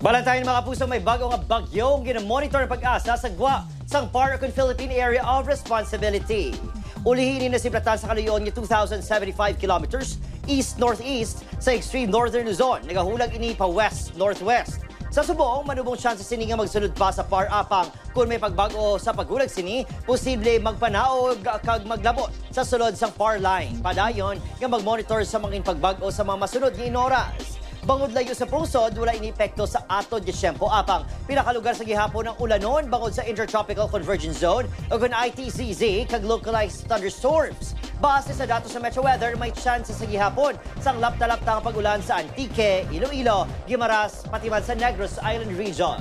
Balantayan mga puso, may bago nga bagyong ginamonitor ng pag-asa sa GWA sang Paragon Philippine Area of Responsibility. Ulihin na sibratan sa kaluyon niya 2,075 kilometers east-northeast sa extreme northern Luzon. Nagahulag ini pa west-northwest. Sa subong, manubong chance sini nga magsunod pa sa Par-Apang kung may pagbago sa paghulag sini, posible magpanaog kag maglabot sa sulod sang Par line. Padayon nga magmonitor sa mga pagbago sa mga masunod nga inoras. Bangod layo sa pusod, wala inipekto sa ato Disyempo apang pinakalugar sa gihapon ng ulanon bangod sa Intertropical Convergence Zone o kung ITCZ kag localized thunderstorms. Base sa datos sa Metro Weather, may chance sa gihapon sang lapta-lapta ang pag-ulan sa Antique, Iloilo, Guimaras, pati man sa Negros Island Region.